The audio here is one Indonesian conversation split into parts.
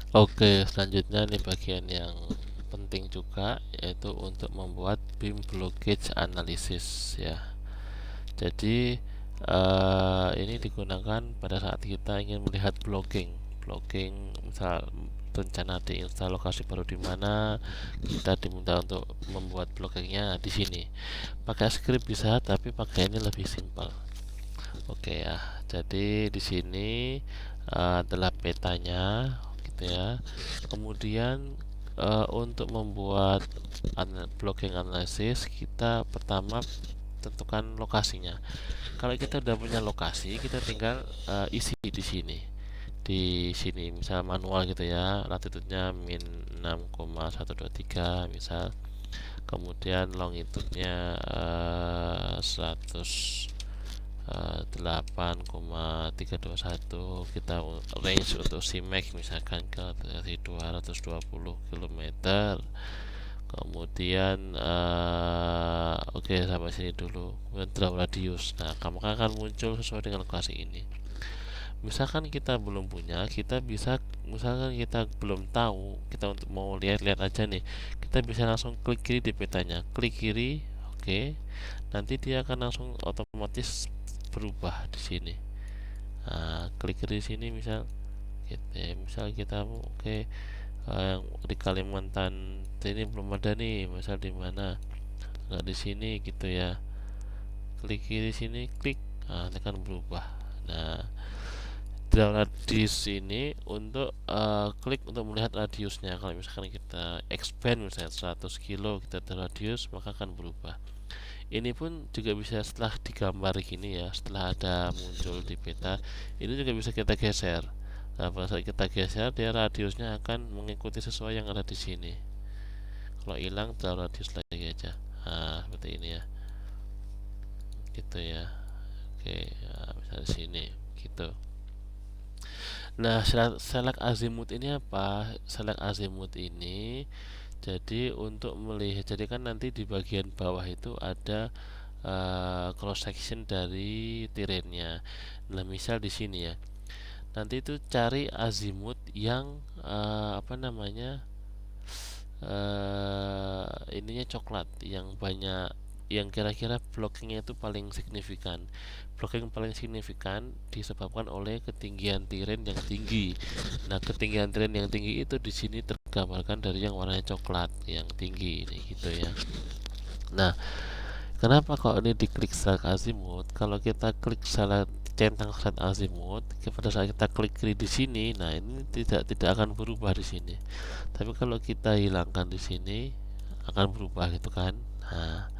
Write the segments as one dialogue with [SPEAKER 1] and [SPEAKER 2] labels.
[SPEAKER 1] Oke, selanjutnya nih bagian yang penting juga, yaitu untuk membuat BIM blockage analysis ya. Jadi ini digunakan pada saat kita ingin melihat blocking misal rencana diinstal lokasi baru di mana, kita diminta untuk membuat blockingnya di sini. Pakai script bisa, tapi pakai ini lebih simpel. Oke ya, jadi di sini adalah petanya, gitu ya. Kemudian untuk membuat blocking analysis, kita pertama tentukan lokasinya. Kalau kita udah punya lokasi, kita tinggal isi di sini. Di sini misal manual gitu ya, latitudenya min 6,123 misal. Kemudian longitudenya 8,321, kita range untuk Simex misalkan ke dari 220 km. Kemudian oke, sampai sini dulu. Kemudian draw radius. Nah, kamu akan muncul sesuai dengan lokasi ini. Misalkan kita belum punya, kita bisa, misalkan kita belum tahu, kita untuk mau lihat-lihat aja nih, kita bisa langsung klik kiri di petanya, klik kiri, oke. Nanti dia akan langsung otomatis berubah di sini. Nah, klik kiri sini misal gitu ya. Misal kita oke, yang di Kalimantan ini belum ada nih, misal di mana, nggak di sini gitu ya. Klik kiri sini, klik, nah ini kan berubah. Nah, draw radius ini untuk klik untuk melihat radiusnya. Kalau misalkan kita expand misalnya 100 kilo, kita draw radius, maka akan berubah. Ini pun juga bisa setelah digambar gini ya, setelah ada muncul di peta, ini juga bisa kita geser. Nah, pada saat kita geser, dia radiusnya akan mengikuti sesuai yang ada di sini. Kalau hilang, draw radius lagi aja. Nah, seperti ini ya, gitu ya. Oke, nah, bisa di sini, gitu. Nah, select azimuth ini apa? Select azimuth ini jadi untuk melihat, jadi kan nanti di bagian bawah itu ada cross section dari tirennya. Nah, misal di sini ya. Nanti itu cari azimuth yang apa namanya? Ininya coklat, yang banyak, yang kira-kira blockingnya itu paling signifikan. Blocking paling signifikan disebabkan oleh ketinggian tiren yang tinggi. Nah, ketinggian tiren yang tinggi itu di sini tergambarkan dari yang warnanya coklat yang tinggi ini gitu ya. Nah, kenapa kalau ini diklik select azimuth? Kalau kita klik salah, centang select azimuth, pada saat kita klik kiri di sini, nah ini tidak akan berubah di sini. Tapi kalau kita hilangkan di sini, akan berubah gitu kan. Nah,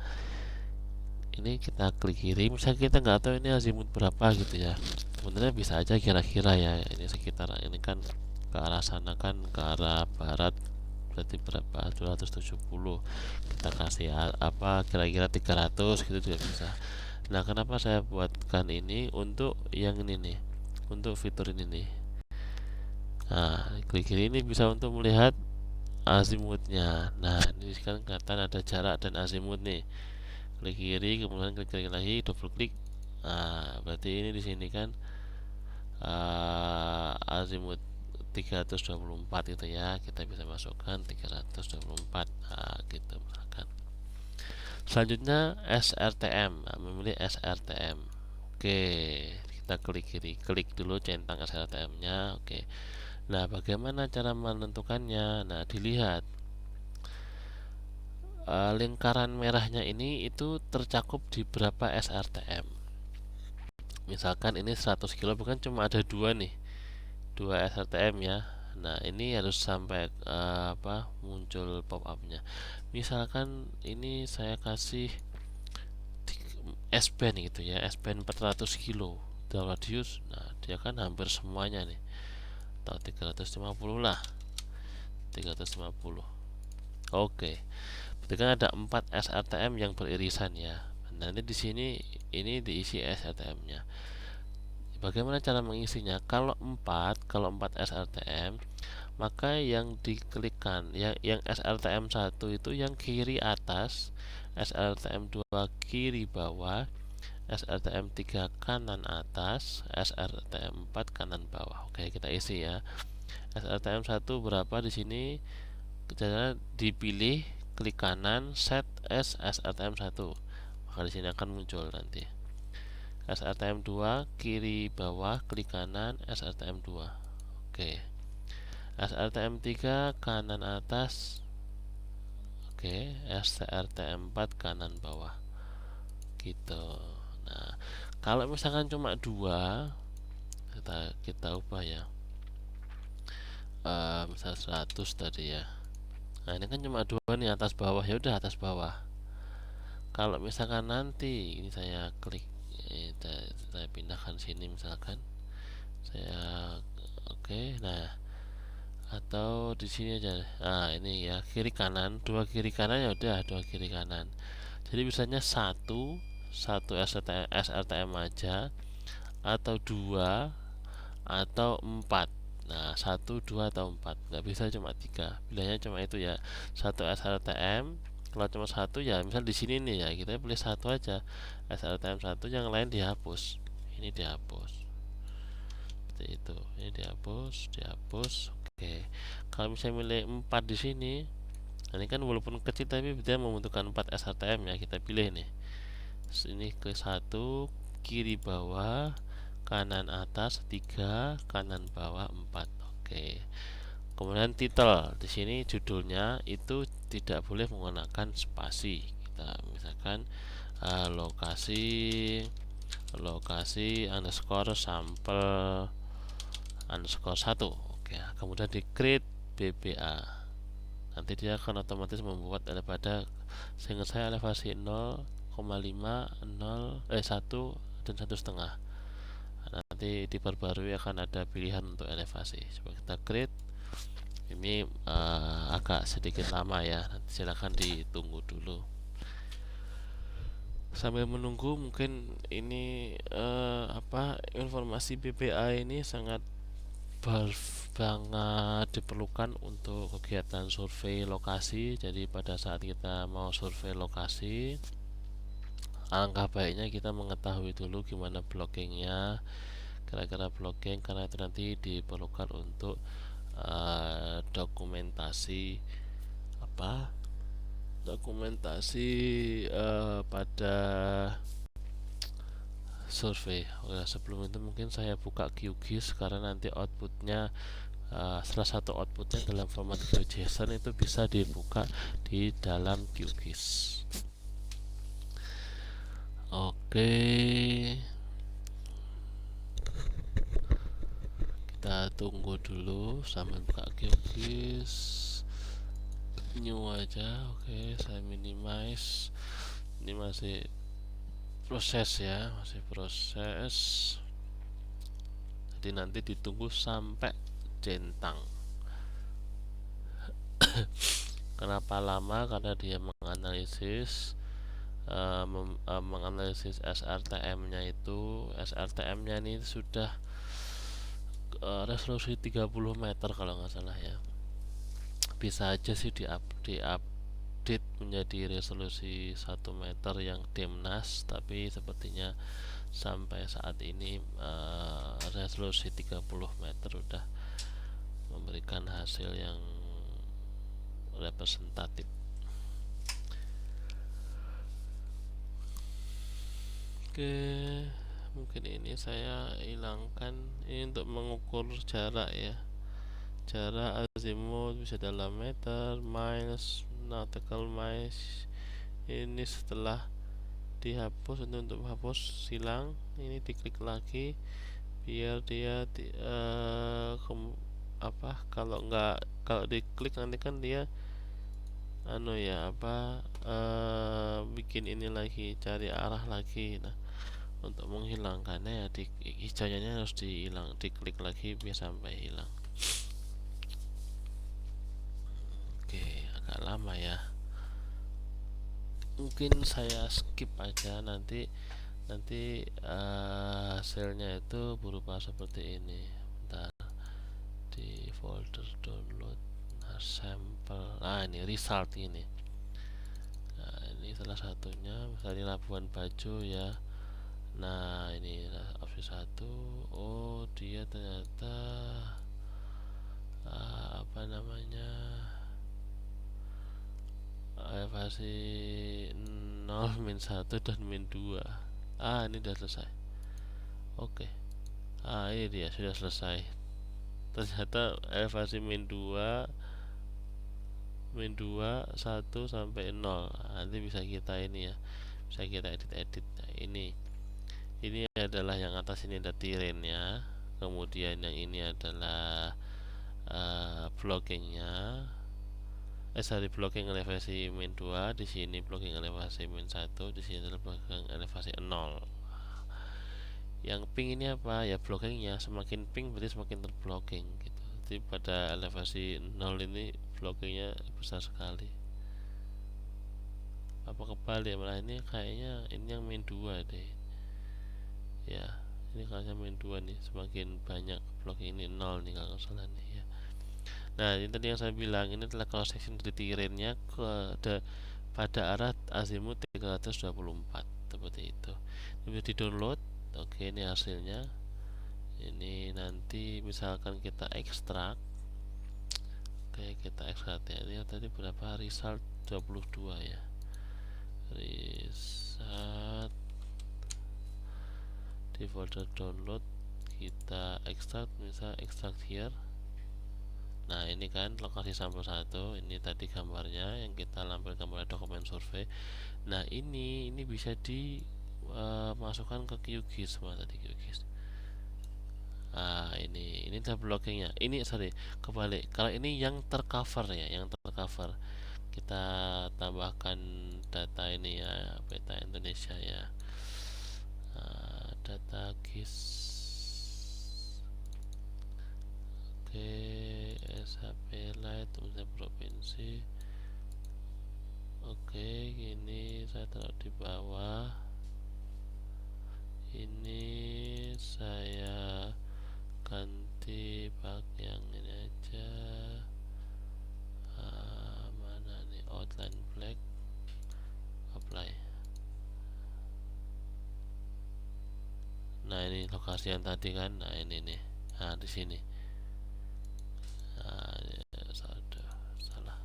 [SPEAKER 1] ini kita klik kiri, misalnya kita nggak tahu ini azimuth berapa gitu ya. Sebenarnya bisa aja kira-kira ya, ini sekitar ini kan ke arah sana kan, ke arah barat, berarti berapa, 270, kita kasih apa kira-kira 300 gitu juga bisa. Nah, kenapa saya buatkan ini untuk yang ini nih, untuk fitur ini nih. Nah, klik kiri ini bisa untuk melihat azimuthnya. Nah, ini kan kelihatan ada jarak dan azimuth nih. Klik kiri, kemudian klik kiri lagi, double klik. Nah, berarti ini di sini kan azimuth 324 gitu ya. Kita bisa masukkan 324. Nah, gitu misalkan. Selanjutnya SRTM. Nah, memilih SRTM. Oke, kita klik kiri, klik dulu centang SRTM-nya. Oke. Nah, bagaimana cara menentukannya? Nah, dilihat lingkaran merahnya ini itu tercakup di berapa SRTM. Misalkan ini 100 kilo, bukan cuma ada dua nih, dua SRTM ya. Nah, ini harus sampai apa, muncul pop up-nya. Misalkan ini saya kasih S-band gitu ya, S-band 400 kilo dalam radius. Nah, dia kan hampir semuanya nih. Atau 350 lah, 350. Oke. Berarti kan ada 4 SRTM yang beririsan ya. Nah, ini di sini ini diisi SRTM-nya. Bagaimana cara mengisinya? Kalau 4 SRTM, maka yang diklikkan yang SRTM 1 itu yang kiri atas, SRTM 2 kiri bawah, SRTM 3 kanan atas, SRTM 4 kanan bawah. Oke, kita isi ya. SRTM1 berapa di sini, caranya dipilih, klik kanan, set as SRTM1, maka di sini akan muncul nanti. SRTM2 kiri bawah, klik kanan, SRTM2. Oke. SRTM3 kanan atas. Oke, SRTM4 kanan bawah. Gitu. Nah, kalau misalkan cuma dua, kita ubah ya. Misal 100 tadi ya. Nah, ini kan cuma dua nih, atas bawah, ya udah atas bawah. Kalau misalkan nanti ini saya klik, saya pindahkan sini misalkan. Oke, nah, atau di sini aja. Nah, ini ya, kiri kanan, dua kiri kanan, ya udah dua kiri kanan. Jadi misalnya satu SRTM aja, atau dua, atau empat. Nah, satu, dua, atau empat. Nggak bisa cuma tiga. Pilihannya cuma itu ya. Satu SRTM. Kalau cuma satu ya, misal di sini nih ya, kita pilih satu aja. SRTM satu, yang lain dihapus. Ini dihapus. Seperti itu. Ini dihapus, dihapus. Oke. Kalau misalnya milih empat di sini, ini kan walaupun kecil tapi dia membutuhkan 4 SRTM ya, kita pilih nih. Ini ke satu, kiri bawah, kanan atas 3, kanan bawah 4. Oke. Kemudian title di sini judulnya itu tidak boleh menggunakan spasi. Kita misalkan lokasi underscore sampel underscore 1. Oke. Kemudian di create BBA. Nanti dia akan otomatis membuat pada sehingga saya elevasi 0,5, 1 dan 1,5. Nanti diperbarui akan ada pilihan untuk elevasi. Coba kita create. Ini agak sedikit lama ya, nanti silahkan ditunggu dulu. Sambil menunggu, mungkin ini informasi BPA ini sangat banget diperlukan untuk kegiatan survei lokasi. Jadi pada saat kita mau survei lokasi, alangkah baiknya kita mengetahui dulu gimana blockingnya, kira-kira blocking, karena itu nanti diperlukan untuk dokumentasi pada survei. Sebelum itu mungkin saya buka QGIS karena nanti outputnya, salah satu outputnya dalam format JSON itu bisa dibuka di dalam QGIS. Oke, kita tunggu dulu sambil buka QGIS. New aja. Oke, saya minimize. Ini masih proses ya, masih proses. Jadi nanti ditunggu sampai centang. Kenapa lama? Karena dia menganalisis SRTM-nya itu. SRTM-nya ini sudah resolusi 30 meter kalau nggak salah ya. Bisa aja sih diupdate menjadi resolusi 1 meter yang DEMNAS, tapi sepertinya sampai saat ini resolusi 30 meter udah memberikan hasil yang representatif. Oke, mungkin ini saya hilangkan. Ini untuk mengukur jarak ya, jarak azimut bisa dalam meter, miles, nautical miles. Ini setelah dihapus, untuk menghapus silang ini diklik lagi biar dia kalau diklik nanti kan dia bikin ini lagi, cari arah lagi. Nah, untuk menghilangkannya ya hijaunya harus diklik lagi biar sampai hilang. Oke, agak lama ya, mungkin saya skip aja. Nanti hasilnya itu berupa seperti ini. Bentar, di folder download sampel. Ini result ini. Nah, ini salah satunya, misalnya Labuan Bajo ya. Nah, ini opsi 1. Oh, dia ternyata apa namanya, elevasi 0, min 1 dan min 2. Ini udah selesai. Oke. Ini dia sudah selesai. Ternyata elevasi min 2, 1 sampai 0. Nanti bisa kita ini ya, bisa kita edit-edit. Nah, ini adalah yang atas, ini ada tirennya. Kemudian yang ini adalah blockingnya. Blocking elevasi min 2, di sini blocking elevasi min 1, di sini adalah blocking elevasi 0. Yang pink ini apa ya, blockingnya. Semakin pink berarti semakin terblocking gitu. Jadi pada elevasi 0 ini blockingnya besar sekali. Apa kebalik, malah ini kayaknya ini yang min 2 deh ya. Ini kayaknya min 2 nih, semakin banyak blocking ini 0 nih kalau salah nih ya. Nah, ini tadi yang saya bilang, ini adalah cross section dari tirennya pada arah azimut 324, seperti itu. Ini bisa di download. Oke, ini hasilnya. Ini nanti misalkan kita ekstrak. Oke, kita ekstrak ya. Ini tadi berapa, result 22 ya. Result di folder download, kita ekstrak, misal ekstrak here. Nah, ini kan lokasi sampel 1, ini tadi gambarnya yang kita lampirkan pada dokumen survei. Nah, ini bisa dimasukkan ke QGIS semua tadi, QGIS. Ini adalah blockingnya. Ini sorry, kebalik. Kalau ini yang tercover ya, yang tercover. Kita tambahkan data ini ya, peta Indonesia ya. Data GIS. Oke, SHP Lite untuk provinsi. Oke, ini saya taruh di bawah. Ini saya ganti pakai yang ini aja. Mana nih, outline black, apply. Nah, ini lokasi yang tadi kan. Nah, ini nih. Nah, di sini. Salah.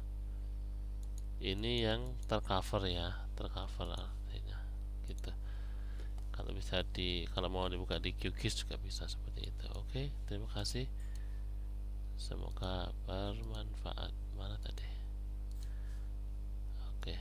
[SPEAKER 1] Ini yang tercover ya, tercover artinya gitu. Kalau mau dibuka di QGIS juga bisa seperti itu. Oke, terima kasih. Semoga bermanfaat. Mana tadi? Oke.